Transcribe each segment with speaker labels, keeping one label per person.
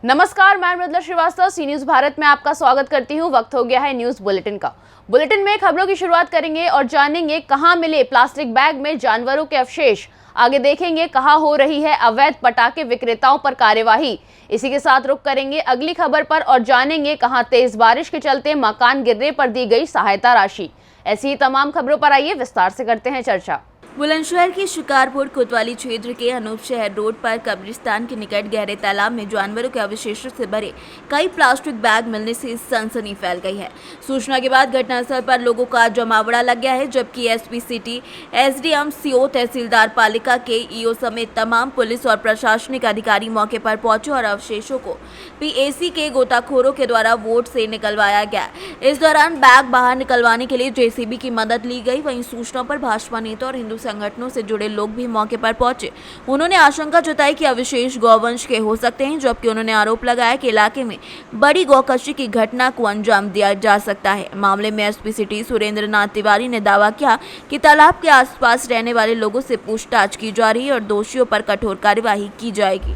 Speaker 1: नमस्कार, मैं मृदुला श्रीवास्तव सी न्यूज भारत में आपका स्वागत करती हूं। वक्त हो गया है न्यूज बुलेटिन का। बुलेटिन में खबरों की शुरुआत करेंगे और जानेंगे कहां मिले प्लास्टिक बैग में जानवरों के अवशेष। आगे देखेंगे कहां हो रही है अवैध पटाखे विक्रेताओं पर कार्यवाही। इसी के साथ रुक करेंगे अगली खबर पर और जानेंगे कहां तेज बारिश के चलते मकान गिरने पर दी गई सहायता राशि। ऐसी ही तमाम खबरों पर आइए विस्तार से करते हैं चर्चा।
Speaker 2: बुलंदशहर के शिकारपुर कोतवाली क्षेत्र के अनूप शहर रोड पर कब्रिस्तान के निकट गहरे तालाब में जानवरों के अवशेषों से भरे कई प्लास्टिक बैग मिलने से सनसनी फैल गई है। सूचना के बाद घटनास्थल पर लोगों का जमावड़ा लग गया है, जबकि एसपी सिटी, एसडीएम, सीओ, तहसीलदार पालिका के ईओ समेत तमाम पुलिस और प्रशासनिक अधिकारी मौके पर पहुंचे और अवशेषों को पीएसी के गोताखोरों के द्वारा वोट से निकलवाया गया। इस दौरान बैग बाहर निकलवाने के लिए जेसीबी की मदद ली गई। वहीं सूचना पर भाजपा नेता और हिंदू संगठनों से जुड़े लोग भी मौके पर पहुंचे। उन्होंने आशंका जताई कि अवशेष गौवंश के हो सकते हैं, जबकि उन्होंने आरोप लगाया कि इलाके में बड़ी गौकशी की घटना को अंजाम दिया जा सकता है। मामले में एसपी सिटी सुरेंद्र नाथ तिवारी ने दावा किया कि तालाब के आसपास रहने वाले लोगों से पूछताछ की जा रही है और दोषियों पर कठोर कार्यवाही की जाएगी।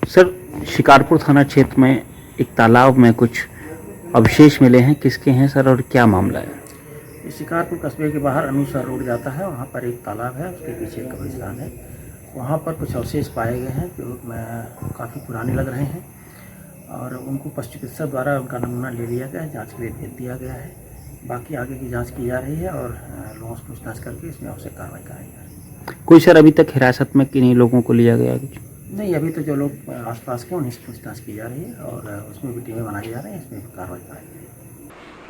Speaker 3: सर, शिकारपुर थाना क्षेत्र में एक तालाब में कुछ अवशेष मिले हैं, किसके हैं सर और क्या मामला है?
Speaker 4: शिकारपुर कस्बे के बाहर अनुसार रोड जाता है, वहाँ पर एक तालाब है, उसके पीछे एक कब्रिस्तान है। वहाँ पर कुछ अवशेष पाए गए हैं जो काफ़ी पुराने लग रहे हैं और उनको पशु चिकित्सक द्वारा उनका नमूना ले लिया गया है, जाँच के लिए भेज दिया गया है। बाकी आगे की जाँच की जा रही है और लोगों से पूछताछ करके इसमें आवश्यक कार्रवाई कराई जा रही है।
Speaker 3: कोई सर अभी तक हिरासत में किन्हीं लोगों को लिया गया कुछ?
Speaker 4: नहीं, अभी तो जो लोग आसपास के उन्हीं से पूछताछ की जा रही है और उसमें भी टीमें बनाई जा रही हैं, इसमें भी कार्रवाई कराई जा रही है।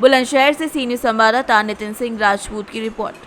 Speaker 2: बुलंदशहर से सीनियर संवाददाता नितिन सिंह राजपूत की रिपोर्ट।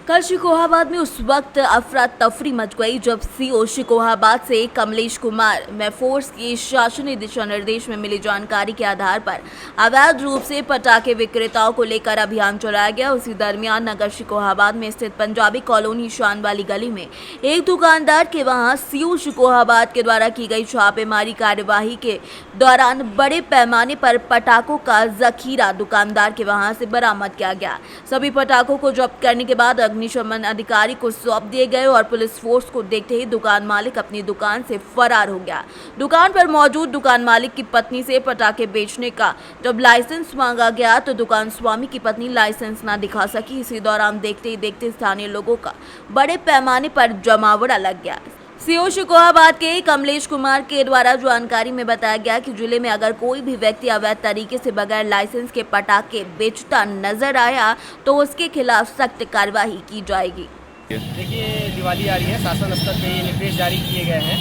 Speaker 2: कल शिकोहाबाद में उस वक्त अफरा तफरी मच गई जब सीओ शिकोहाबाद से कमलेश कुमार मैफोर्स के शासकीय दिशा निर्देश में मिली जानकारी के आधार पर अवैध रूप से पटाखे विक्रेताओं को लेकर अभियान चलाया गया। उसी दरमियान नगर शिकोहाबाद में स्थित पंजाबी कॉलोनी शान वाली गली में एक दुकानदार के वहां सीओ शिकोहाबाद के द्वारा की गई छापेमारी कार्यवाही के दौरान बड़े पैमाने पर पटाखों का जखीरा दुकानदार के वहां से बरामद किया गया। सभी पटाखों को जब्त करने के बाद अग्निशमन अधिकारी को सौंप दिए गए और पुलिस फोर्स को देखते ही दुकान मालिक अपनी दुकान से फरार हो गया। दुकान पर मौजूद दुकान मालिक की पत्नी से पटाखे बेचने का जब लाइसेंस मांगा गया तो दुकान स्वामी की पत्नी लाइसेंस ना दिखा सकी। इसी दौरान देखते ही देखते स्थानीय लोगों का बड़े पैमाने पर जमावड़ा लग गया। सीओ शिकोहाबाद के कमलेश कुमार के द्वारा जानकारी में बताया गया कि जिले में अगर कोई भी व्यक्ति अवैध तरीके से बगैर लाइसेंस के पटाखे बेचता नजर आया तो उसके खिलाफ सख्त कार्यवाही की जाएगी।
Speaker 5: देखिए, दिवाली आ रही है, शासन स्तर पे ये निर्देश जारी किए गए हैं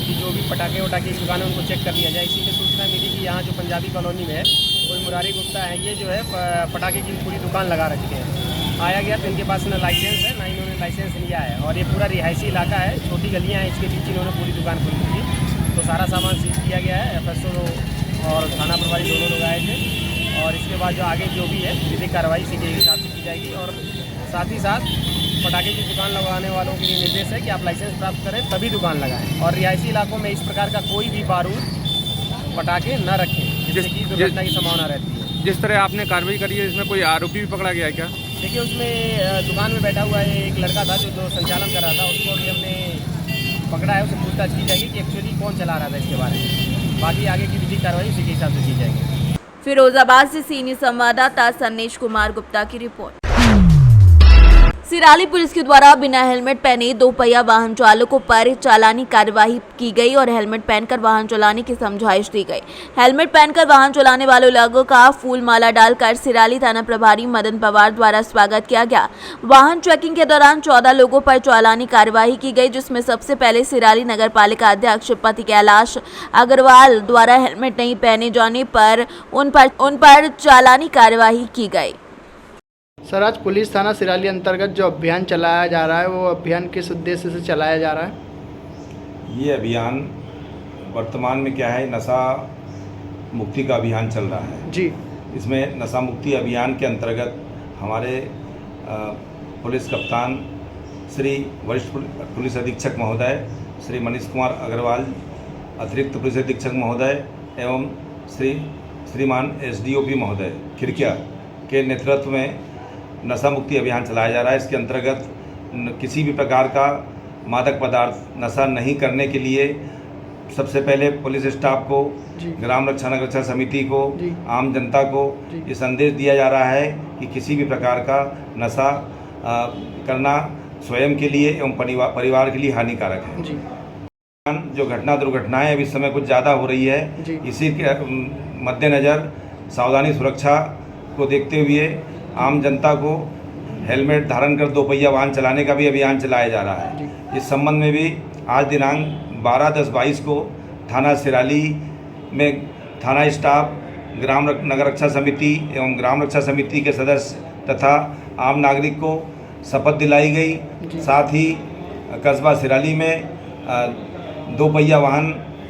Speaker 5: कि जो भी पटाखे वटाखे की दुकान है उनको चेक कर लिया जाए। इसी में सूचना मिली कि यहाँ जो पंजाबी कॉलोनी में है कोई मुरारी गुप्ता है, ये जो है पटाखे की पूरी दुकान लगा रखी है। आया गया तो इनके पास ना लाइसेंस है, ना इन्होंने लाइसेंस लिया है और ये पूरा रिहायशी इलाका है, छोटी गलियाँ हैं, इसके बीच इन्होंने पूरी दुकान खोली थी। तो सारा सामान सीज किया गया है। एफएसओ और थाना प्रभारी दोनों लोग आए थे और इसके बाद जो आगे जो भी है विधिक कार्रवाई इसी के हिसाब से की जाएगी। और साथ ही साथ पटाखे की दुकान लगाने वालों के लिए निर्देश है कि आप लाइसेंस प्राप्त करें तभी दुकान लगाएं और रिहायशी इलाकों में इस प्रकार का कोई भी बारूद पटाखे न रखें, जिससे कि दुर्घटना की संभावना रहती है।
Speaker 6: जिस तरह आपने कार्रवाई करी है, इसमें कोई आरोपी भी पकड़ा गया है क्या?
Speaker 5: देखिए, उसमें दुकान में बैठा हुआ एक लड़का था जो संचालन कर रहा था, उसको अभी हमने पकड़ा है, उससे पूछताछ की जाएगी कि एक्चुअली कौन चला रहा था इसके बारे में। बाकी आगे की विधिक कार्रवाई उसी के हिसाब से की जाएगी।
Speaker 2: फिरोजाबाद से सीनियर संवाददाता सन्नेश कुमार गुप्ता की रिपोर्ट। सिराली पुलिस के द्वारा बिना हेलमेट पहने दोपहिया वाहन चालकों पर चालानी कार्यवाही की गई और हेलमेट पहनकर वाहन चलाने की समझाइश दी गई। हेलमेट पहनकर वाहन चलाने वाले लोगों का फूल माला डालकर सिराली थाना प्रभारी मदन पवार द्वारा स्वागत किया गया। वाहन चेकिंग के दौरान 14 लोगों पर चालानी कार्यवाही की गई, जिसमें सबसे पहले सिराली नगर पालिका अध्यक्ष पति कैलाश अग्रवाल द्वारा हेलमेट नहीं पहने जाने पर उन पर चालानी कार्यवाही की गई।
Speaker 7: सर, आज पुलिस थाना सिराली अंतर्गत जो अभियान चलाया जा रहा है वो अभियान किस उद्देश्य से चलाया जा रहा है?
Speaker 8: ये अभियान वर्तमान में क्या है, नशा मुक्ति का अभियान चल रहा है
Speaker 7: जी।
Speaker 8: इसमें नशा मुक्ति अभियान के अंतर्गत हमारे पुलिस कप्तान श्री वरिष्ठ पुलिस अधीक्षक महोदय श्री मनीष कुमार अग्रवाल, अतिरिक्त पुलिस अधीक्षक महोदय एवं श्रीमान एसडीओपी महोदय खिड़किया के नेतृत्व में नशा मुक्ति अभियान चलाया जा रहा है। इसके अंतर्गत किसी भी प्रकार का मादक पदार्थ नशा नहीं करने के लिए सबसे पहले पुलिस स्टाफ को,
Speaker 7: जी।
Speaker 8: ग्राम रक्षा नगर रक्षा समिति को,
Speaker 7: जी।
Speaker 8: आम जनता को
Speaker 7: जी।
Speaker 8: ये संदेश दिया जा रहा है कि किसी भी प्रकार का नशा करना स्वयं के लिए एवं परिवार के लिए हानिकारक है।
Speaker 7: जी
Speaker 8: जो घटना दुर्घटनाएं अब इस समय कुछ ज़्यादा हो रही है,
Speaker 7: जी।
Speaker 8: इसी के मद्देनज़र सावधानी सुरक्षा को देखते हुए आम जनता को हेलमेट धारण कर 2 पहिया वाहन चलाने का भी अभियान चलाया जा रहा है। इस संबंध में भी आज दिनांक 12/10/22 को थाना सिराली में थाना स्टाफ, ग्राम नगर रक्षा समिति एवं ग्राम रक्षा समिति के सदस्य तथा आम नागरिक को शपथ दिलाई गई। साथ ही कस्बा सिराली में 2 पहिया वाहन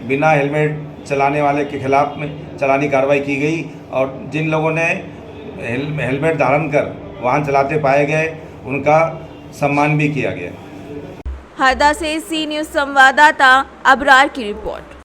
Speaker 8: बिना हेलमेट चलाने वाले के खिलाफ में चालानी कार्रवाई की गई और जिन लोगों ने हेलमेट धारण कर वाहन चलाते पाए गए उनका सम्मान भी किया गया।
Speaker 2: हरदा से सी न्यूज़ संवाददाता अबरार की रिपोर्ट।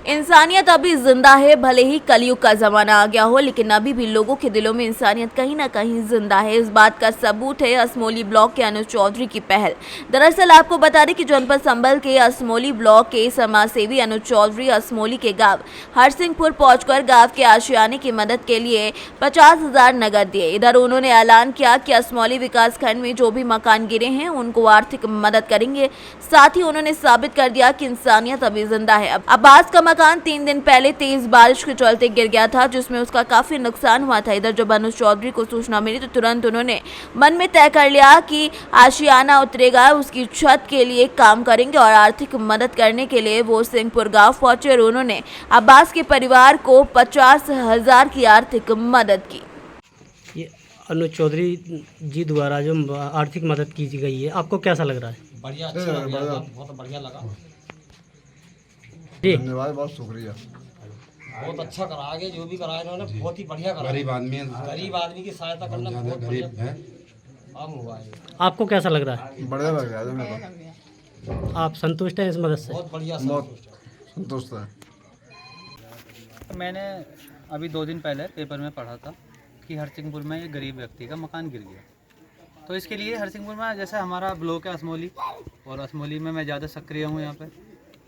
Speaker 2: इंसानियत अभी जिंदा है, भले ही कलयुग का जमाना आ गया हो, लेकिन अभी भी लोगों के दिलों में इंसानियत कहीं ना कहीं जिंदा है। इस बात का सबूत है असमोली ब्लॉक के अनुज चौधरी की पहल। दरअसल आपको बता दें कि जनपद संभल के असमोली ब्लॉक के समाजसेवी अनुज चौधरी असमोली के गांव हरसिंहपुर पहुंचकर गांव के आशियाने की मदद के लिए 50,000 नगद दिए। इधर उन्होंने ऐलान किया कि असमोली विकास खंड में जो भी मकान गिरे हैं उनको आर्थिक मदद करेंगे। साथ ही उन्होंने साबित कर दिया कि इंसानियत अभी जिंदा है। अब्बास का मकान 3 दिन पहले तेज बारिश के चलते गिर गया था, जिसमें उसका काफी नुकसान हुआ था। इधर जब अनुज चौधरी को सूचना मिली तो तुरंत उन्होंने मन में तय कर लिया कि आशियाना उतरेगा उसकी छत के लिए काम करेंगे और आर्थिक मदद करने के लिए वो सिंहपुर गांव पहुंचे और उन्होंने अब्बास के परिवार को 50,000 की आर्थिक मदद की।
Speaker 9: ये अनुज चौधरी जी द्वारा जो आर्थिक मदद की गई है, आपको कैसा लग रहा है?
Speaker 10: बढ़िया, अच्छा लग गया, बहुत बढ़िया लगा
Speaker 9: जी।
Speaker 10: धन्यवाद, बहुत शुक्रिया। बहुत अच्छा करा, आगे जो भी कराया इन्होंने बहुत ही बढ़िया करा। गरीब आदमी की सहायता करना बहुत गरीब है, आम हुआ है। आपको कैसा लग रहा है?
Speaker 11: बढ़िया लग रहा है मेरे को।
Speaker 9: आप संतुष्ट हैं इस मदद से?
Speaker 10: बहुत बढ़िया,
Speaker 11: बहुत संतुष्ट है।
Speaker 12: मैंने अभी 2 दिन पहले पेपर में पढ़ा था कि हरसिंहपुर में एक गरीब व्यक्ति का मकान गिर गया, तो इसके लिए हरसिंहपुर में जैसे हमारा ब्लॉक है असमोली, और असमोली में मैं ज़्यादा सक्रिय हूँ यहाँ पे,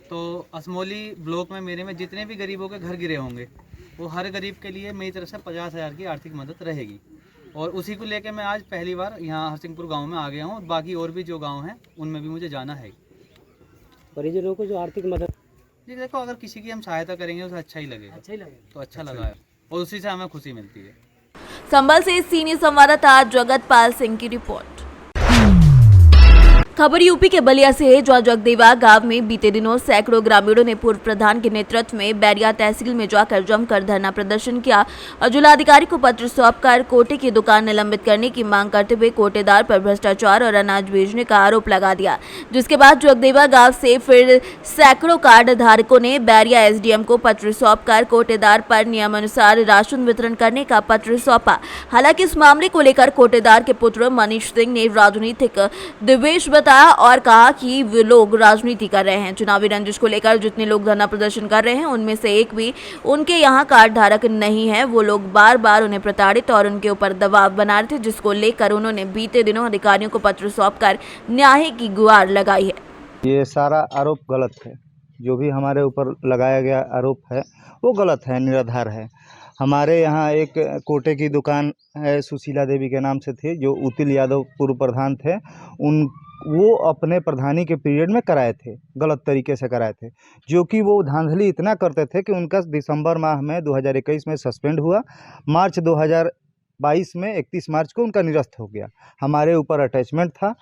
Speaker 12: तो असमोली ब्लॉक में मेरे में जितने भी गरीबों के घर गिरे होंगे वो हर गरीब के लिए मेरी तरफ से 50,000 की आर्थिक मदद रहेगी। और उसी को लेकर मैं आज पहली बार यहाँ हरसिंहपुर गांव में आ गया हूँ। बाकी और भी जो गांव हैं उनमें भी मुझे जाना है।
Speaker 9: परिजनों को जो आर्थिक मदद,
Speaker 12: जी देखो, अगर किसी की हम सहायता करेंगे उसे अच्छा ही लगेगा, तो अच्छा लगा है और उसी से हमें खुशी मिलती है।
Speaker 2: संभल से सीनियर संवाददाता जगतपाल सिंह की रिपोर्ट। खबर यूपी के बलिया से है, जहाँ जगदेवा गांव में बीते दिनों सैकड़ों ग्रामीणों ने पूर्व प्रधान के नेतृत्व में बैरिया तहसील में जाकर जमकर धरना प्रदर्शन किया और जिलाधिकारी को पत्र सौंपकर कोटे की दुकान निलंबित करने की मांग करते हुए कोटेदार पर भ्रष्टाचार और अनाज बेचने का आरोप लगा दिया। जिसके बाद जगदेवा गांव से फिर सैकड़ों कार्ड धारकों ने बैरिया एसडीएम को पत्र सौंपकर कोटेदार पर नियमानुसार राशन वितरण करने का पत्र सौंपा। हालांकि इस मामले को लेकर कोटेदार के पुत्र मनीष सिंह ने राजनीतिक द्वेष और कहा कि वे लोग राजनीति कर रहे हैं। चुनावी रंजिश को लेकर जितने लोग धरना प्रदर्शन कर रहे हैं उनमें से एक भी उनके यहाँ कार्ड धारक नहीं है। वो लोग बार बार उन्हें प्रताड़ित और उनके ऊपर दबाव बना रहे थे, जिसको लेकर उन्होंने बीते दिनों अधिकारियों को पत्र सौंपकर न्याय की गुहार लगाई है।
Speaker 13: ये सारा आरोप गलत है। जो भी हमारे ऊपर लगाया गया आरोप है वो गलत है, निराधार है। हमारे यहाँ एक कोटे की दुकान है, सुशीला देवी के नाम से थी, जो उतिल यादव पूर्व प्रधान थे। वो अपने प्रधानी के पीरियड में कराए थे, गलत तरीके से कराए थे, जो कि वो धांधली इतना करते थे कि उनका दिसंबर माह में 2021 में सस्पेंड हुआ। मार्च 2022 में 31 मार्च को उनका निरस्त हो गया। हमारे ऊपर अटैचमेंट था,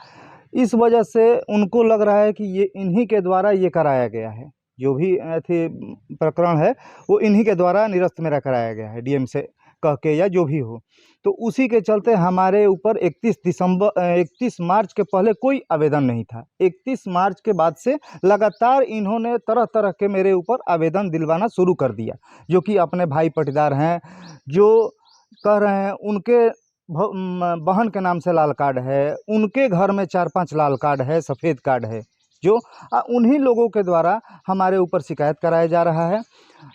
Speaker 13: इस वजह से उनको लग रहा है कि ये इन्हीं के द्वारा ये कराया गया है। जो भी थे प्रकरण है वो इन्हीं के द्वारा निरस्त मेरा कराया गया है, डीएम से कह के या जो भी हो। तो उसी के चलते हमारे ऊपर 31 मार्च के पहले कोई आवेदन नहीं था। 31 मार्च के बाद से लगातार इन्होंने तरह तरह के मेरे ऊपर आवेदन दिलवाना शुरू कर दिया, जो कि अपने भाई पटीदार हैं, जो कह रहे हैं उनके बहन के नाम से लाल कार्ड है, उनके घर में 4-5 लाल कार्ड है, सफ़ेद कार्ड है, जो उन्हीं लोगों के द्वारा हमारे ऊपर शिकायत कराया जा रहा है।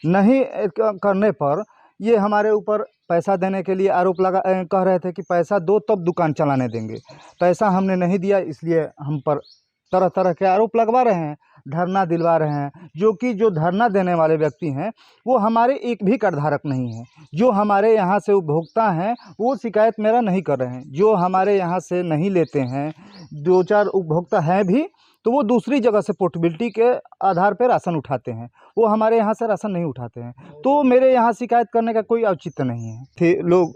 Speaker 13: नहीं करने पर ये हमारे ऊपर पैसा देने के लिए आरोप कह रहे थे कि पैसा दो तब दुकान चलाने देंगे। पैसा हमने नहीं दिया, इसलिए हम पर तरह तरह के आरोप लगवा रहे हैं, धरना दिलवा रहे हैं, जो धरना देने वाले व्यक्ति हैं वो हमारे एक भी कार्डधारक नहीं है। जो हमारे यहाँ से उपभोक्ता हैं वो शिकायत मेरा नहीं कर रहे हैं। जो हमारे यहाँ से नहीं लेते हैं, 2-4 उपभोक्ता हैं भी, तो वो दूसरी जगह से पोर्टेबिलिटी के आधार पर राशन उठाते हैं, वो हमारे यहाँ से राशन नहीं उठाते हैं। तो मेरे यहाँ शिकायत करने का कोई औचित्य नहीं है। थे लोग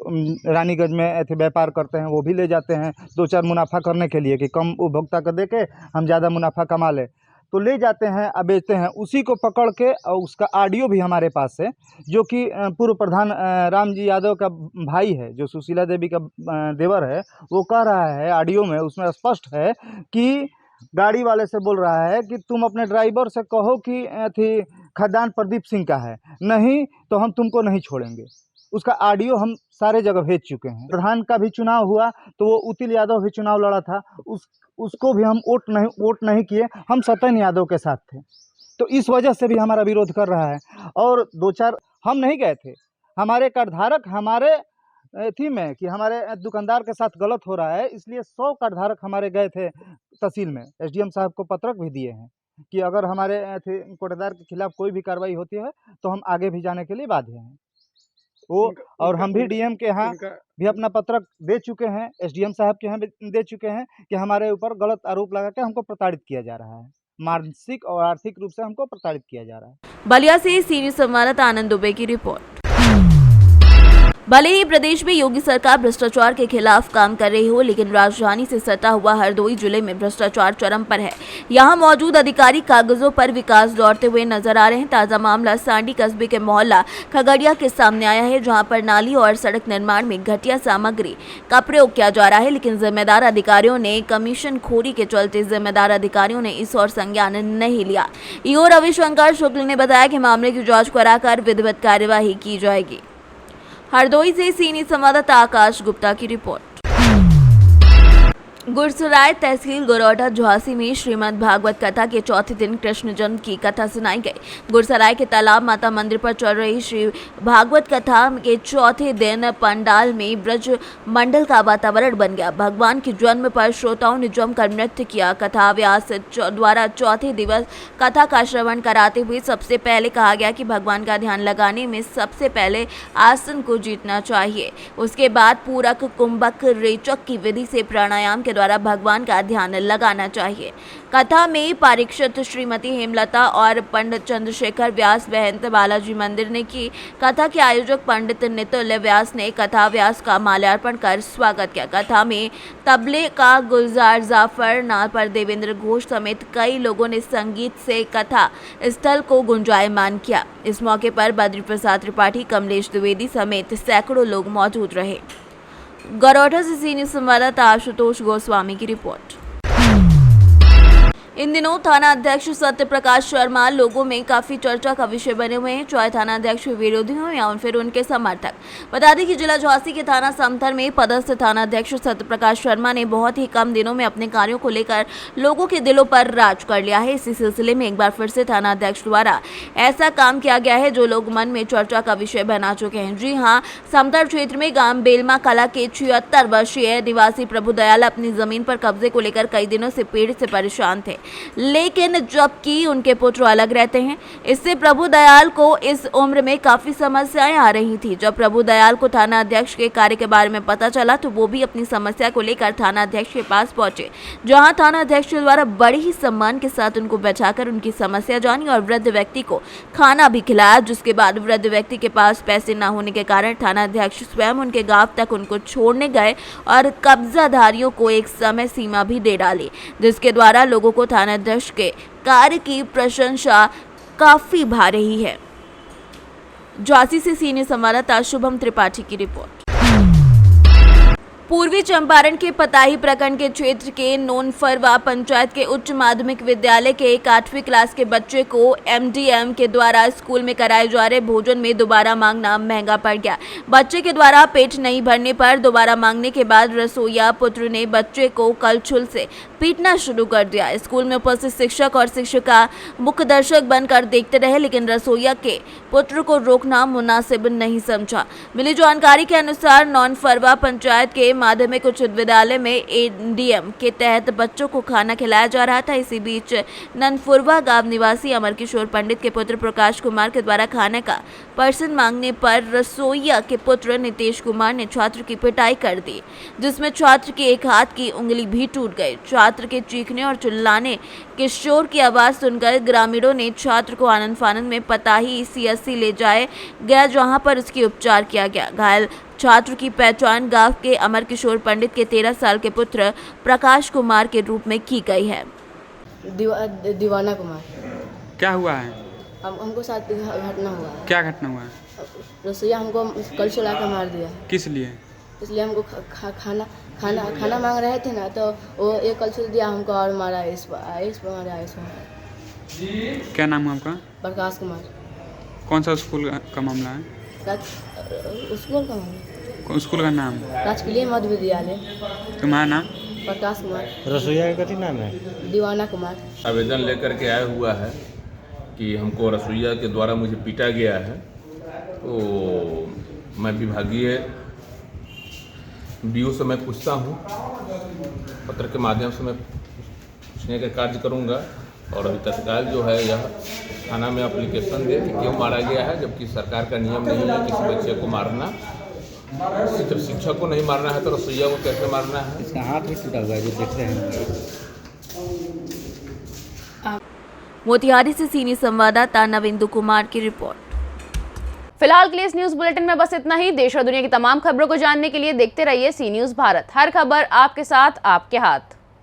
Speaker 13: रानीगंज में ऐसे व्यापार करते हैं, वो भी ले जाते हैं 2-4 मुनाफा करने के लिए कि कम उपभोक्ता को दे के हम ज़्यादा मुनाफा कमा लें, तो ले जाते हैं और बेचते हैं। उसी को पकड़ के, और उसका ऑडियो भी हमारे पास है, जो कि पूर्व प्रधान रामजी यादव का भाई है, जो सुशीला देवी का देवर है, वो कह रहा है ऑडियो में, उसमें स्पष्ट है कि गाड़ी वाले से बोल रहा है कि तुम अपने ड्राइवर से कहो कि खदान प्रदीप सिंह का है, नहीं तो हम तुमको नहीं छोड़ेंगे। उसका ऑडियो हम सारे जगह भेज चुके हैं। प्रधान का भी चुनाव हुआ तो वो उतिल यादव भी चुनाव लड़ा था, उसको भी हम वोट नहीं किए, हम सत्यन यादव के साथ थे। तो इस वजह से भी हमारा विरोध कर रहा है। और 2-4 हम नहीं गए थे, हमारे कार्डधारक हमारे थी में कि हमारे दुकानदार के साथ गलत हो रहा है, इसलिए 100 कार्डधारक हमारे गए थे तहसील में। एसडीएम साहब को पत्रक भी दिए हैं कि अगर हमारे कोटेदार के खिलाफ कोई भी कार्रवाई होती है तो हम आगे भी जाने के लिए बाध्य हैं। वो और हम भी डीएम के यहाँ भी अपना पत्रक दे चुके हैं, एसडीएम साहब के यहाँ भी दे चुके हैं कि हमारे ऊपर गलत आरोप लगा के हमको प्रताड़ित किया जा रहा है, मानसिक और आर्थिक रूप से हमको प्रताड़ित किया जा रहा है।
Speaker 2: बलिया से सीनियर संवाददाता आनंद दुबे की रिपोर्ट। भले ही प्रदेश में योगी सरकार भ्रष्टाचार के खिलाफ काम कर रही हो, लेकिन राजधानी से सटा हुआ हरदोई जिले में भ्रष्टाचार चरम पर है। यहां मौजूद अधिकारी कागजों पर विकास दौड़ते हुए नजर आ रहे हैं। ताजा मामला सांडी कस्बे के मोहल्ला खगड़िया के सामने आया है, जहां पर नाली और सड़क निर्माण में घटिया सामग्री का प्रयोग किया जा रहा है, लेकिन जिम्मेदार अधिकारियों ने कमीशन खोरी के चलते जिम्मेदार अधिकारियों ने इस और संज्ञान नहीं लिया। ईओ रविशंकर शुक्ल ने बताया कि मामले की जाँच कराकर विधिवत कार्यवाही की जाएगी। हरदोई से सीनियर संवाददाता आकाश गुप्ता की रिपोर्ट। गुरसराय तहसील गोरौठा झांसी में श्रीमद् भागवत कथा के चौथे दिन कृष्ण जन्म की कथा सुनाई गई। गुरसराय के तालाब माता मंदिर पर चल रही श्री भागवत कथा के चौथे दिन पंडाल में ब्रज मंडल का वातावरण बन गया। भगवान के जन्म पर श्रोताओं ने जमकर नृत्य किया। कथा व्यास द्वारा चौथे दिवस कथा का श्रवण कराते हुए सबसे पहले कहा गया कि भगवान का ध्यान लगाने में सबसे पहले आसन को जीतना चाहिए, उसके बाद पूरक कुंभक रेचक की विधि से प्राणायाम के द्वारा भगवान का ध्यान लगाना चाहिए। कथा में परीक्षित श्रीमती हेमलता और पंडित चंद्रशेखर व्यास महंत बालाजी मंदिर ने की। कथा के आयोजक पंडित नितुल व्यास ने कथा व्यास का माल्यार्पण कर स्वागत किया। कथा में तबले का गुलजार जाफर, नाल पर देवेंद्र घोष समेत कई लोगों ने संगीत से कथा स्थल को गुंजायमान किया। इस मौके पर बद्री प्रसाद त्रिपाठी, कमलेश द्विवेदी समेत सैकड़ों लोग मौजूद रहे। गरौठा से सीनियर संवाददाता आशुतोष गोस्वामी की रिपोर्ट। इन दिनों थाना अध्यक्ष सत्य प्रकाश शर्मा लोगों में काफी चर्चा का विषय बने हुए हैं, चाहे थाना अध्यक्ष के विरोधी हों या फिर उनके समर्थक। बता दें कि जिला झांसी के थाना समथर में पदस्थ थाना अध्यक्ष सत्य प्रकाश शर्मा ने बहुत ही कम दिनों में अपने कार्यों को लेकर लोगों के दिलों पर राज कर लिया है। इसी सिलसिले में एक बार फिर से थाना अध्यक्ष द्वारा ऐसा काम किया गया है जो लोग मन में चर्चा का विषय बना चुके हैं। जी हाँ, समथर क्षेत्र में गाँव बेलमा कला के 76 वर्षीय निवासी प्रभु दयाल अपनी जमीन पर कब्जे को लेकर कई दिनों से पीड़ित से परेशान थे, लेकिन जबकि उनके पुत्र अलग रहते हैं। इससे प्रभु दयाल को इस उम्र में काफी समस्याएं आ रही थी। जब प्रभु दयाल को थाना अध्यक्ष के कार्य के बारे में पता चला तो वो भी अपनी समस्या को लेकर थाना अध्यक्ष के पास पहुंचे, जहां थाना अध्यक्ष द्वारा बड़े ही सम्मान के साथ उनको बैठाकर उनकी समस्या जानी और वृद्ध व्यक्ति को खाना भी खिलाया। जिसके बाद वृद्ध व्यक्ति के पास पैसे न होने के कारण थाना अध्यक्ष स्वयं उनके गांव तक उनको छोड़ने गए और कब्जाधारियों को एक समय सीमा भी दे डाली, जिसके द्वारा लोगों को थाना अध्यक्ष के कार्य की प्रशंसा काफी भा रही है। झांसी से सीनियर संवाददाता शुभम त्रिपाठी की रिपोर्ट। पूर्वी चंपारण के पताही प्रखंड के क्षेत्र के नोनफरवा पंचायत के उच्च माध्यमिक विद्यालय के एक 8वीं क्लास के बच्चे को एमडीएम के द्वारा स्कूल में कराए जा रहे भोजन में दोबारा मांगना महंगा पड़ गया। बच्चे के द्वारा पेट नहीं भरने पर दोबारा मांगने के बाद रसोईया पुत्र ने बच्चे को कलछुल से पीटना शुरू कर दिया। स्कूल में उपस्थित शिक्षक और शिक्षिका मुख्य दर्शक बनकर देखते रहे, लेकिन रसोईया के पुत्र को रोकना मुनासिब नहीं समझा। मिली जानकारी के अनुसार नोनफरवा पंचायत के माध्यमिक उच्च विद्यालय में एडीएम के तहत बच्चों को खाना खिलाया जा रहा था। इसी बीच ननफुरवा गांव निवासी अमर किशोर पंडित के पुत्र प्रकाश कुमार के द्वारा खाने का पर्सन मांगने पर रसोइया के पुत्र नितेश कुमार ने छात्र की पिटाई कर दी, जिसमें छात्र के एक हाथ की उंगली भी टूट गई। छात्र के चीखने और चिल्लाने के शोर की आवाज सुनकर ग्रामीणों ने छात्र को आनंद फानंद में पताही CSC ले जाए गया, जहां पर उसकी उपचार किया गया। घायल छात्र की पहचान गांव के अमर किशोर पंडित के 13 साल के पुत्र प्रकाश कुमार के रूप में की गई है।
Speaker 14: दीवाना कुमार।
Speaker 6: क्या हुआ है?
Speaker 14: हमको साथ घटना हुआ है।
Speaker 6: क्या घटना हुआ है?
Speaker 14: रसोईया हमको कल सुला कर मार दिया।
Speaker 6: किस लिए?
Speaker 14: इसलिए हमको खाना मांग रहे थे ना, तो वो एक कल सुल दिया हमको और मारा। इस
Speaker 6: क्या नाम है आपका?
Speaker 14: प्रकाश कुमार।
Speaker 6: कौन सा स्कूल का मामला है?
Speaker 14: स्कूल का मामला।
Speaker 6: स्कूल का नाम?
Speaker 14: राजकीय मध्य विद्यालय।
Speaker 6: तुम्हारा नाम?
Speaker 14: प्रकाश कुमार।
Speaker 10: रसोईया का कथी नाम है?
Speaker 14: दीवाना कुमार।
Speaker 15: आवेदन लेकर के आया हुआ है कि हमको रसोइया के द्वारा मुझे पीटा गया है, तो मैं विभागीय DO से मैं पूछता हूँ, पत्र के माध्यम से मैं पूछने का कार्य करूँगा। और अभी तत्काल जो है यह थाना में एप्लीकेशन दे कि क्यों मारा गया है, जबकि सरकार का नियम नहीं है किसी बच्चे को मारना। सिर्फ शिक्षक को नहीं मारना है तो रसोइया को कैसे मारना है?
Speaker 10: इसका हाथ भी टूटा हुआ है जो देख रहे हैं।
Speaker 2: मोतिहारी से सीनियर संवाददाता नविंदु कुमार की रिपोर्ट।
Speaker 1: फिलहाल के लिए इस न्यूज बुलेटिन में बस इतना ही। देश और दुनिया की तमाम खबरों को जानने के लिए देखते रहिए सी न्यूज भारत। हर खबर आपके साथ, आपके हाथ।